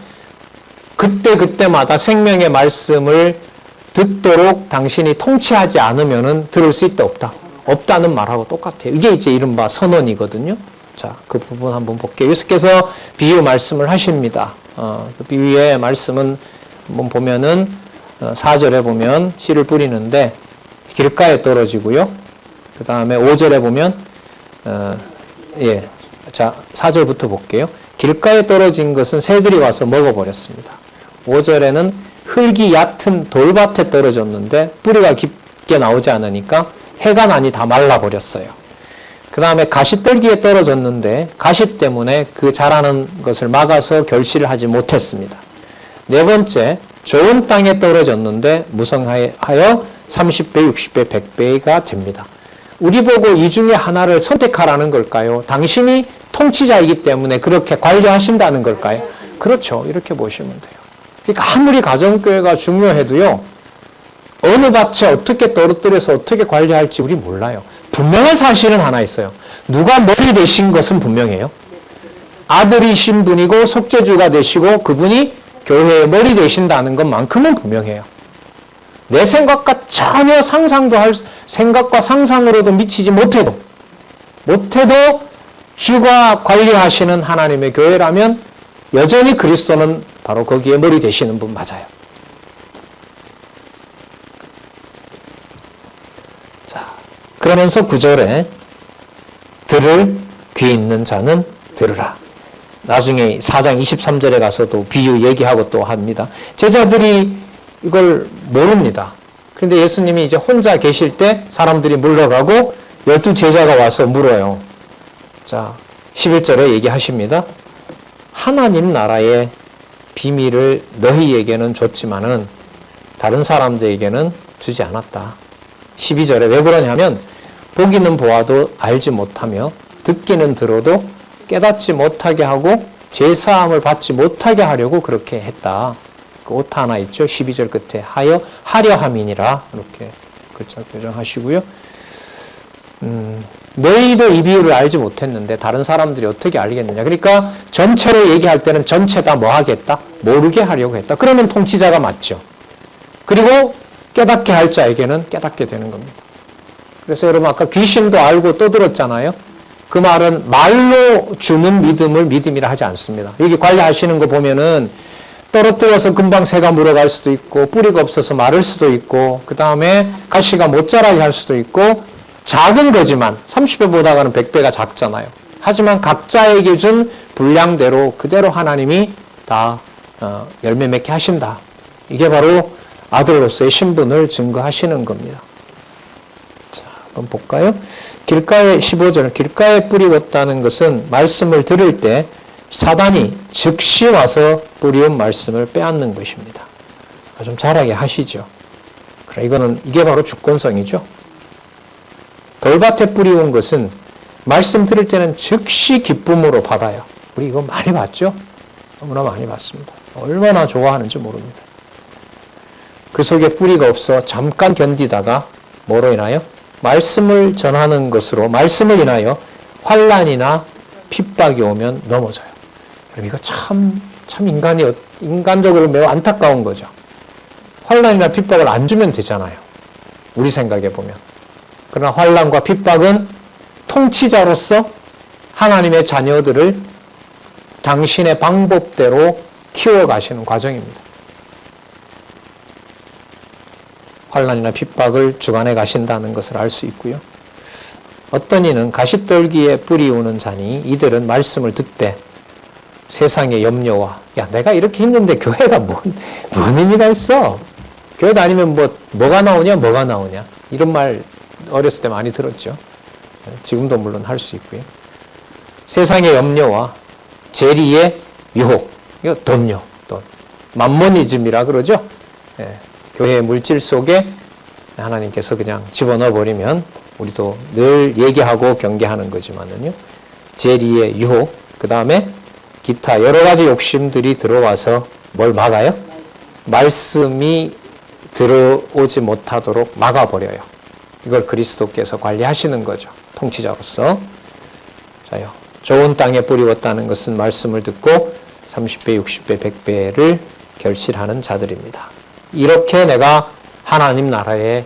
그때마다 생명의 말씀을 듣도록 당신이 통치하지 않으면은 들을 수 있다, 없다? 없다는 말하고 똑같아요. 이게 이제 이른바 선언이거든요. 자, 그 부분 한번 볼게요. 예수께서 비유 말씀을 하십니다. 그 비유의 말씀은 한번 보면은 4절에 보면 씨를 뿌리는데 길가에 떨어지고요. 그 다음에 5절에 보면 자, 4절부터 볼게요. 길가에 떨어진 것은 새들이 와서 먹어버렸습니다. 5절에는 흙이 얕은 돌밭에 떨어졌는데 뿌리가 깊게 나오지 않으니까 해가 나니 다 말라버렸어요. 그 다음에 가시떨기에 떨어졌는데 가시 때문에 그 자라는 것을 막아서 결실을 하지 못했습니다. 네 번째, 좋은 땅에 떨어졌는데 무성하여 30배, 60배, 100배가 됩니다. 우리 보고 이 중에 하나를 선택하라는 걸까요? 당신이 통치자이기 때문에 그렇게 관리하신다는 걸까요? 그렇죠. 이렇게 보시면 돼요. 그러니까 아무리 가정교회가 중요해도요, 어느 밭에 어떻게 떨어뜨려서 어떻게 관리할지 우리 몰라요. 분명한 사실은 하나 있어요. 누가 머리 되신 것은 분명해요. 아들이신 분이고 속죄주가 되시고 그분이 교회의 머리 되신다는 것만큼은 분명해요. 내 생각과 전혀 생각과 상상으로도 미치지 못해도 주가 관리하시는 하나님의 교회라면 여전히 그리스도는 바로 거기에 머리 되시는 분 맞아요. 자, 그러면서 9절에 들을 귀 있는 자는 들으라. 나중에 4장 23절에 가서도 비유 얘기하고 또 합니다. 제자들이 이걸 모릅니다. 그런데 예수님이 이제 혼자 계실 때 사람들이 물러가고 12제자가 와서 물어요. 자, 11절에 얘기하십니다. 하나님 나라의 비밀을 너희에게는 줬지만은 다른 사람들에게는 주지 않았다. 12절에 왜 그러냐면 보기는 보아도 알지 못하며 듣기는 들어도 깨닫지 못하게 하고 제사함을 받지 못하게 하려고 그렇게 했다. 그 오타 하나 있죠. 12절 끝에 하려 함이니라 이렇게 글자 교정하시고요. 너희도 이 비유를 알지 못했는데 다른 사람들이 어떻게 알겠느냐. 그러니까 전체로 얘기할 때는 전체 다 뭐 하겠다? 모르게 하려고 했다. 그러면 통치자가 맞죠. 그리고 깨닫게 할 자에게는 깨닫게 되는 겁니다. 그래서 여러분 아까 귀신도 알고 떠들었잖아요. 그 말은 말로 주는 믿음을 믿음이라 하지 않습니다. 여기 관리하시는 거 보면은 떨어뜨려서 금방 새가 물어갈 수도 있고 뿌리가 없어서 마를 수도 있고 그 다음에 가시가 못 자라게 할 수도 있고 작은 거지만 30배보다는 100배가 작잖아요. 하지만 각자에게 준 분량대로 그대로 하나님이 다 열매 맺게 하신다. 이게 바로 아들로서의 신분을 증거하시는 겁니다. 자, 한번 볼까요? 길가에 15절 길가에 뿌리 왔다는 것은 말씀을 들을 때 사단이 즉시 와서 뿌리온 말씀을 빼앗는 것입니다. 좀 잘하게 하시죠. 그래, 이게 바로 주권성이죠. 돌밭에 뿌리온 것은 말씀 들을 때는 즉시 기쁨으로 받아요. 우리 이거 많이 봤죠? 너무나 많이 봤습니다. 얼마나 좋아하는지 모릅니다. 그 속에 뿌리가 없어 잠깐 견디다가 뭐로 인하여? 말씀을 전하는 것으로, 말씀을 인하여 환난이나 핍박이 오면 넘어져요. 여러분, 이거 참 인간적으로 매우 안타까운 거죠. 환난이나 핍박을 안 주면 되잖아요. 우리 생각에 보면. 그러나 환난과 핍박은 통치자로서 하나님의 자녀들을 당신의 방법대로 키워가시는 과정입니다. 환난이나 핍박을 주관해 가신다는 것을 알 수 있고요. 어떤 이는 가시떨기에 뿌리 오는 자니 이들은 말씀을 듣되 세상의 염려와 내가 이렇게 힘든데 교회가 뭔 의미가 있어? 교회 다니면 뭐가 나오냐? 이런 말 어렸을 때 많이 들었죠. 지금도 물론 할 수 있고요. 세상의 염려와 재리의 유혹, 이거 돈. 맘모니즘이라 그러죠. 교회의 물질 속에 하나님께서 그냥 집어넣어 버리면 우리도 늘 얘기하고 경계하는 거지만은요. 재리의 유혹, 그 다음에 기타 여러 가지 욕심들이 들어와서 뭘 막아요? 말씀이 들어오지 못하도록 막아버려요. 이걸 그리스도께서 관리하시는 거죠. 통치자로서. 자요. 좋은 땅에 뿌리웠다는 것은 말씀을 듣고 30배, 60배, 100배를 결실하는 자들입니다. 이렇게 내가 하나님 나라의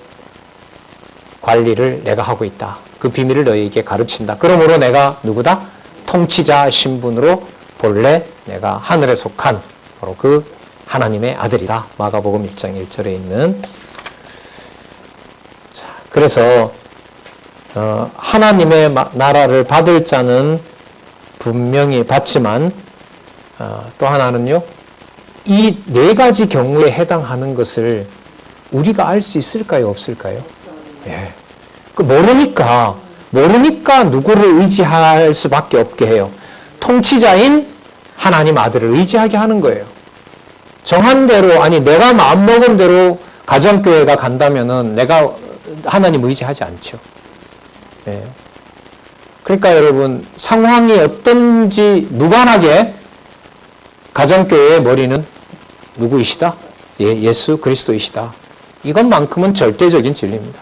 관리를 내가 하고 있다. 그 비밀을 너희에게 가르친다. 그러므로 내가 누구다? 통치자 신분으로 본래 내가 하늘에 속한 바로 그 하나님의 아들이다. 마가복음 1장 1절에 있는. 자, 그래서 하나님의 나라를 받을 자는 분명히 받지만 또 하나는요. 이 네 가지 경우에 해당하는 것을 우리가 알 수 있을까요? 없을까요? 예. 모르니까 누구를 의지할 수밖에 없게 해요. 통치자인 하나님 아들을 의지하게 하는 거예요. 정한 대로, 내가 마음먹은 대로 가정교회가 간다면은 내가 하나님 의지하지 않죠. 예. 그러니까 여러분, 상황이 어떤지 무관하게 가정교회의 머리는 누구이시다? 예수 그리스도이시다. 이것만큼은 절대적인 진리입니다.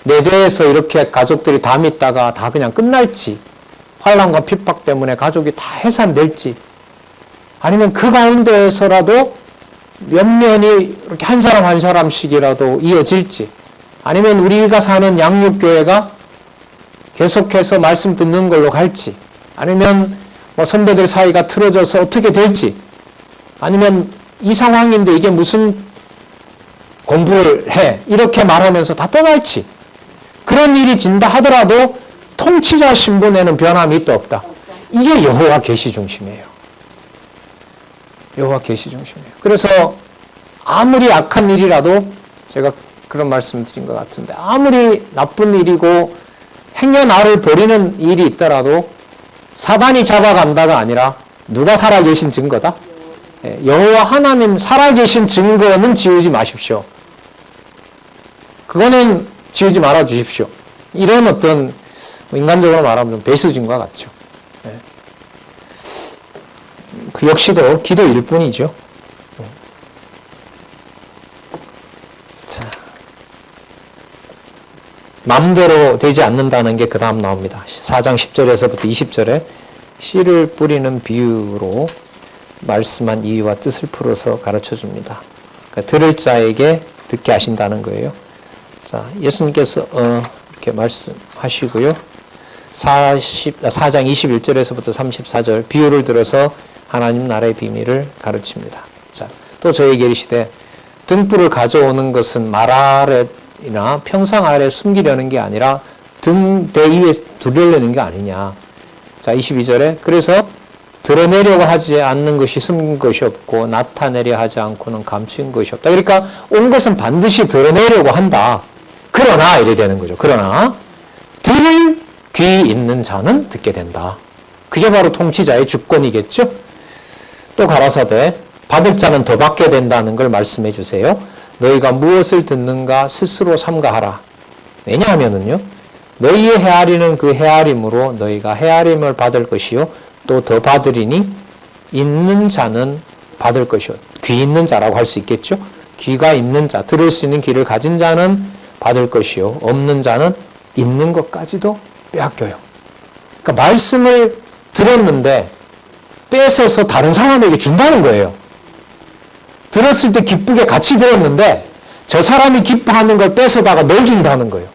내 대해서 이렇게 가족들이 다 믿다가 다 그냥 끝날지, 환난과 핍박 때문에 가족이 다 해산될지, 아니면 그 가운데에서라도 몇몇이 이렇게 한 사람 한 사람씩이라도 이어질지, 아니면 우리가 사는 양육교회가 계속해서 말씀 듣는 걸로 갈지, 아니면 선배들 사이가 틀어져서 어떻게 될지, 아니면 이 상황인데 이게 무슨 공부를 해 이렇게 말하면서 다 떠날지, 그런 일이 진다 하더라도 통치자 신분에는 변함이 있다 없다. 이게 여호와 계시 중심이에요. 여호와 계시 중심이에요. 그래서 아무리 악한 일이라도, 제가 그런 말씀 드린 것 같은데, 아무리 나쁜 일이고 행여나를 버리는 일이 있더라도 사단이 잡아간다가 아니라 누가 살아계신 증거다? 여호와 하나님 살아계신 증거는 지우지 마십시오. 그거는 지우지 말아 주십시오. 이런 어떤 인간적으로 말하면 좀 배수진과 같죠. 그 역시도 기도일 뿐이죠. 자, 마음대로 되지 않는다는 게 그 다음 나옵니다. 4장 10절에서부터 20절에 씨를 뿌리는 비유로 말씀한 이유와 뜻을 풀어서 가르쳐 줍니다. 그러니까 들을 자에게 듣게 하신다는 거예요. 자, 예수님께서 이렇게 말씀하시고요. 4장 21절에서부터 34절 비유를 들어서 하나님 나라의 비밀을 가르칩니다. 자, 또 저에게 이르시되 등불을 가져오는 것은 말 아래나 평상 아래 숨기려는 게 아니라 등대 위에 두려려는 게 아니냐. 자, 22절에 그래서 드러내려고 하지 않는 것이 숨긴 것이 없고 나타내려 하지 않고는 감추인 것이 없다. 그러니까 온 것은 반드시 드러내려고 한다. 그러나 이래 되는 거죠. 그러나 들을 귀 있는 자는 듣게 된다. 그게 바로 통치자의 주권이겠죠. 또 가라사대 받을 자는 더 받게 된다는 걸 말씀해 주세요. 너희가 무엇을 듣는가 스스로 삼가하라. 왜냐하면은요, 너희의 헤아리는 그 헤아림으로 너희가 헤아림을 받을 것이요 또 더 받으리니 있는 자는 받을 것이요. 귀 있는 자라고 할 수 있겠죠. 귀가 있는 자, 들을 수 있는 귀를 가진 자는 받을 것이요 없는 자는 있는 것까지도 빼앗겨요. 그러니까 말씀을 들었는데 뺏어서 다른 사람에게 준다는 거예요. 들었을 때 기쁘게 같이 들었는데 저 사람이 기뻐하는 걸 뺏어다가 널 준다는 거예요.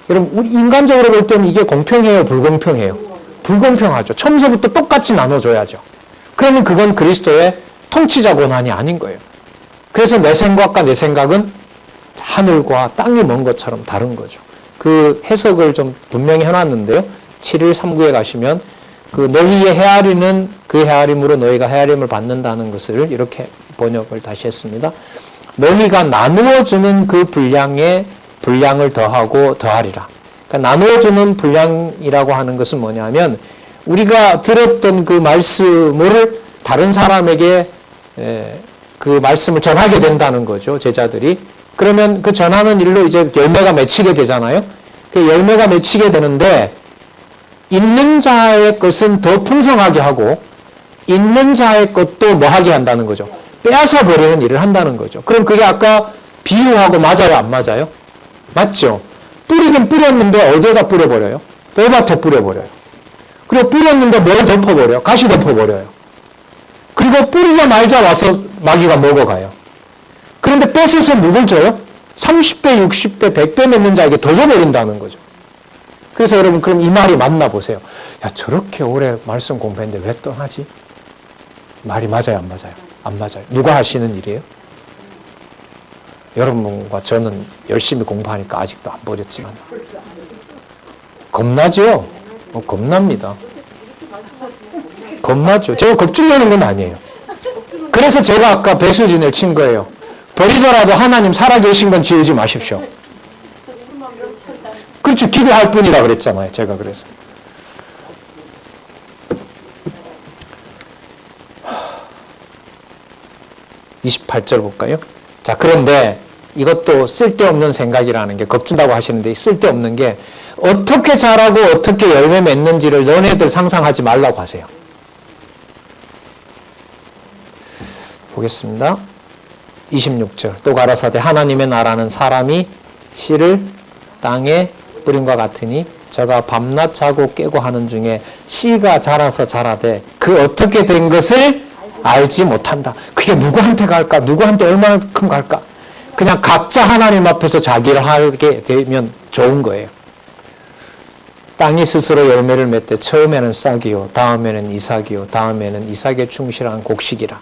여러분, 우리 인간적으로 볼 때는 이게 공평해요, 불공평해요? 불공평하죠. 처음부터 똑같이 나눠줘야죠. 그러면 그건 그리스도의 통치자 권한이 아닌 거예요. 그래서 내 생각과 내 생각은 하늘과 땅이 먼 것처럼 다른 거죠. 그 해석을 좀 분명히 해놨는데요. 7일 3구에 가시면 그 너희의 헤아리는 그 헤아림으로 너희가 헤아림을 받는다는 것을 이렇게 번역을 다시 했습니다. 너희가 나누어주는 그 분량에 분량을 더하고 더하리라. 그러니까 나누어주는 분량이라고 하는 것은 뭐냐면 우리가 들었던 그 말씀을 다른 사람에게 그 말씀을 전하게 된다는 거죠. 제자들이. 그러면 그 전하는 일로 이제 열매가 맺히게 되잖아요. 그 열매가 맺히게 되는데 있는 자의 것은 더 풍성하게 하고 있는 자의 것도 뭐 하게 한다는 거죠. 빼앗아 버리는 일을 한다는 거죠. 그럼 그게 아까 비유하고 맞아요, 안 맞아요? 맞죠? 뿌리긴 뿌렸는데 어디에다 뿌려버려요? 뜰밭에 뿌려버려요. 그리고 뿌렸는데 뭘 덮어버려요? 가시 덮어버려요. 그리고 뿌리자마자 와서 마귀가 먹어가요. 그런데 뺏어서 누굴 줘요? 30배, 60배, 100배 맺는 자에게 더 줘버린다는 거죠. 그래서 여러분, 그럼 이 말이 맞나 보세요. 야, 저렇게 오래 말씀 공부했는데 왜 떠나지? 말이 맞아요, 안 맞아요? 안 맞아요. 누가 하시는 일이에요? 여러분과 저는 열심히 공부하니까 아직도 안 버렸지만. 겁나죠? 겁납니다. 겁나죠. 제가 겁주려는 건 아니에요. 그래서 제가 아까 배수진을 친 거예요. 버리더라도 하나님 살아계신 건 지우지 마십시오. 그렇죠. 기도할 뿐이라 그랬잖아요. 제가 그래서. 28절 볼까요? 자, 그런데 이것도 쓸데없는 생각이라는 게 겁준다고 하시는데 쓸데없는 게 어떻게 자라고 어떻게 열매 맺는지를 너네들 상상하지 말라고 하세요. 보겠습니다. 26절. 또 가라사대 하나님의 나라는 사람이 씨를 땅에 뿌림과 같으니 저가 밤낮 자고 깨고 하는 중에 씨가 자라서 자라되 그 어떻게 된 것을 알지 못한다. 그게 누구한테 갈까? 누구한테 얼마만큼 갈까? 그냥 각자 하나님 앞에서 자기를 하게 되면 좋은 거예요. 땅이 스스로 열매를 맺되 처음에는 싹이요 다음에는 이삭이요 다음에는 이삭에 충실한 곡식이라.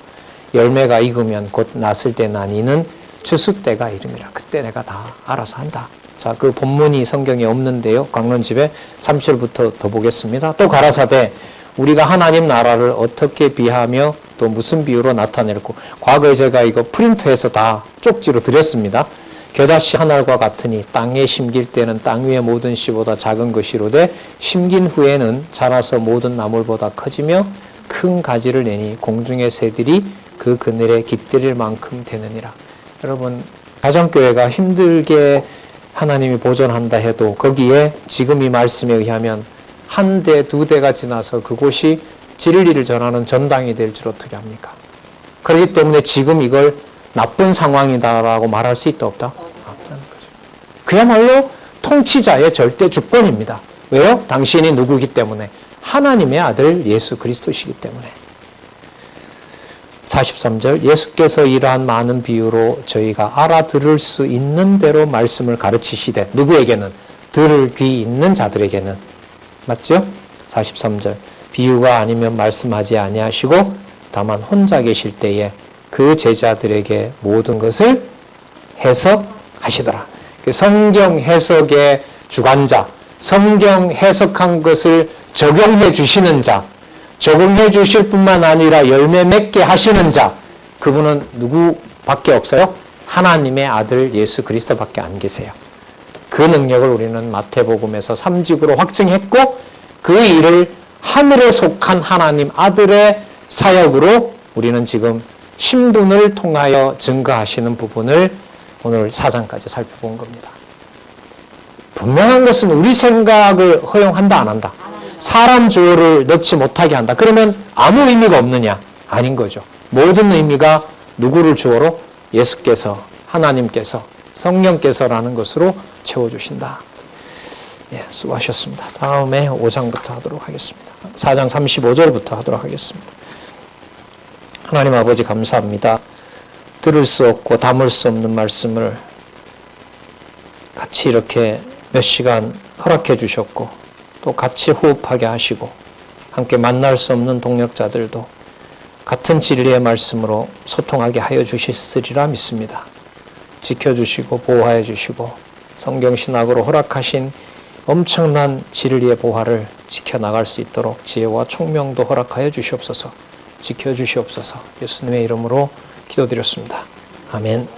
열매가 익으면 곧 났을 때 나니는 추수 때가 이름이라. 그때 내가 다 알아서 한다. 자, 그 본문이 성경에 없는데요. 강론집에 3절부터 더 보겠습니다. 또 가라사대 우리가 하나님 나라를 어떻게 비하며 또 무슨 비유로 나타낼고. 과거에 제가 이거 프린트해서 다 쪽지로 드렸습니다. 겨다씨 한 알과 같으니 땅에 심길 때는 땅 위의 모든 씨보다 작은 것이로되 심긴 후에는 자라서 모든 나물보다 커지며 큰 가지를 내니 공중의 새들이 그 그늘에 깃들일 만큼 되느니라. 여러분, 가정교회가 힘들게 하나님이 보존한다 해도 거기에 지금 이 말씀에 의하면 한 대, 두 대가 지나서 그곳이 진리를 전하는 전당이 될 줄 어떻게 합니까? 그렇기 때문에 지금 이걸 나쁜 상황이다라고 말할 수 있다 없다? 없다는 거죠. 그야말로 통치자의 절대 주권입니다. 왜요? 당신이 누구이기 때문에? 하나님의 아들 예수 그리스도시기 때문에. 43절 예수께서 이러한 많은 비유로 저희가 알아들을 수 있는 대로 말씀을 가르치시되 누구에게는? 들을 귀 있는 자들에게는. 맞죠? 43절 비유가 아니면 말씀하지 아니하시고 다만 혼자 계실 때에 그 제자들에게 모든 것을 해석하시더라. 성경 해석의 주관자, 성경 해석한 것을 적용해 주시는 자, 적용해 주실 뿐만 아니라 열매 맺게 하시는 자, 그분은 누구밖에 없어요? 하나님의 아들 예수 그리스도밖에 안 계세요. 그 능력을 우리는 마태복음에서 3직으로 확증했고 그 일을 하늘에 속한 하나님 아들의 사역으로 우리는 지금 신분을 통하여 증거하시는 부분을 오늘 4장까지 살펴본 겁니다. 분명한 것은 우리 생각을 허용한다 안 한다. 사람 주어를 넣지 못하게 한다. 그러면 아무 의미가 없느냐? 아닌 거죠. 모든 의미가 누구를 주어로? 예수께서, 하나님께서, 성령께서라는 것으로 채워주신다. 예, 수고하셨습니다. 다음에 5장부터 하도록 하겠습니다. 4장 35절부터 하도록 하겠습니다. 하나님 아버지 감사합니다. 들을 수 없고 담을 수 없는 말씀을 같이 이렇게 몇 시간 허락해 주셨고 또 같이 호흡하게 하시고 함께 만날 수 없는 동역자들도 같은 진리의 말씀으로 소통하게 하여 주시리라 믿습니다. 지켜주시고 보호하여 주시고 성경신학으로 허락하신 엄청난 진리의 보화를 지켜나갈 수 있도록 지혜와 총명도 허락하여 주시옵소서. 지켜주시옵소서. 예수님의 이름으로 기도드렸습니다. 아멘.